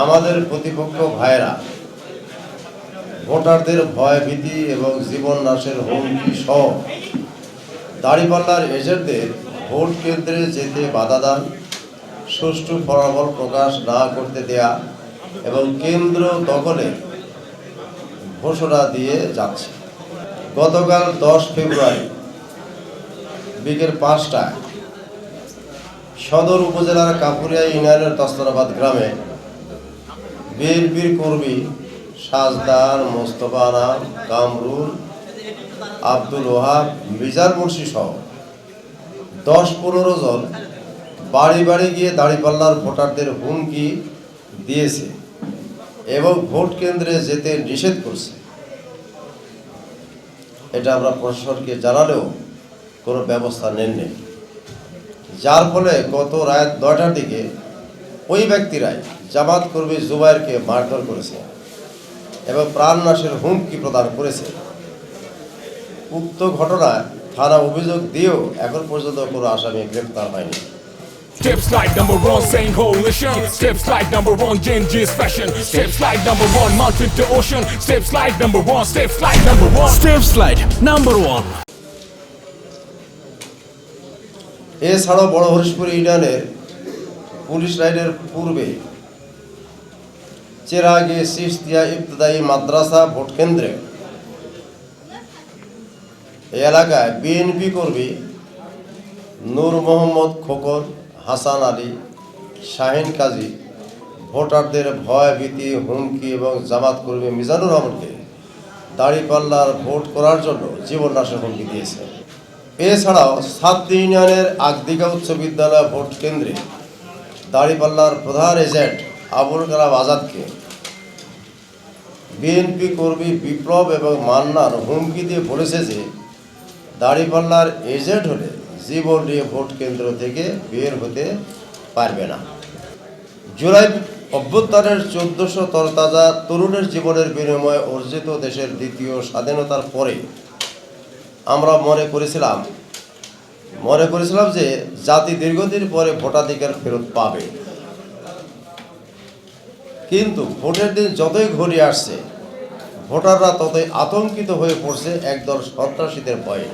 আমাদের প্রতিপক্ষ ভাইরা ভোটারদের ভয় ভীতি এবং জীবন নাশের হুমকি সহ দাঁড়িপাল্লার এজেন্টদের ভোট কেন্দ্রে যেতে বাধা দান, সুষ্ঠু ফলাফল প্রকাশ না করতে দেয়া এবং কেন্দ্র দখলের ঘোষণা দিয়ে যাচ্ছে। গতকাল 10 ফেব্রুয়ারি বিকেল 5টায় সদর উপজেলার কাপুরিয়া ইউনিয়নের দস্তরাবাদ গ্রামে বিএনপির কর্মী সাজদার, মোস্তফা আনাম, কামরুল, আব্দুল ওহাব, মিজান মুন্সি সহ 10-15 জন বাড়ি বাড়ি গিয়ে দাঁড়িপাল্লার ভোটারদের হুমকি দিয়েছে এবং ভোট কেন্দ্রে যেতে নিষেধ করছে। এটা আমরা প্রশাসনকে জানালেও কোনো ব্যবস্থা নেননি, যার ফলে গত রাত 9টার দিকে ওই ব্যক্তিরাই জামাত কর্মী জুবায়েরকে মারধর করেছে এবং প্রাণনাশের হুমকি প্রদান করেছে। উক্ত ঘটনায় থানা অভিযোগ দিয়েও এখন পর্যন্ত কোনো আসামি গ্রেফতার হয়নি। Steps like number one, saying coalition. Steps like number one, Genji's fashion. Steps like number one, mountain to ocean. Steps like number one, steps like number one. Steps like number one. এছাড়াও বড় হরিশপুর ইউনিয়নের police লাইনের পূর্বে চেরাগে সিস্তিয়া ইবতদায়ী মাদ্রাসা vote কেন্দ্রে এই এলাকায় BNP কর্মী নূর মোহাম্মদ খোকন, হাসান আলী, শাহিন কাজী ভোটারদের ভয় ভীতি হুমকি এবং জামাত কর্মী মিজানুর রহমানকে দাঁড়িপাল্লার ভোট করার জন্য জীবন নাশের হুমকি দিয়েছে। এছাড়াও ছাত্র ইউনিয়নের আগদিঘা উচ্চ বিদ্যালয় ভোট কেন্দ্রে দাঁড়িপাল্লার প্রধান এজেন্ট আবুল কালাম আজাদকে বিএনপি কর্মী বিপ্লব এবং মান্নান হুমকি দিয়ে বলেছে যে দাঁড়িপাল্লার এজেন্ট হলে জীবন নিয়ে ভোট কেন্দ্র থেকে বের হতে পারবে না। জুলাই অভ্যুত্থানের 1400 তরতাজা তরুণের জীবনের বিনিময়ে অর্জিত দেশের দ্বিতীয় স্বাধীনতার পরে আমরা মনে করেছিলাম যে জাতি দীর্ঘদিন পরে ভোটাধিকার ফেরত পাবে, কিন্তু ভোটের দিন যতই ঘনিয়ে আসছে ভোটাররা ততই আতঙ্কিত হয়ে পড়ছে একদল সন্ত্রাসীদের ভয়ে।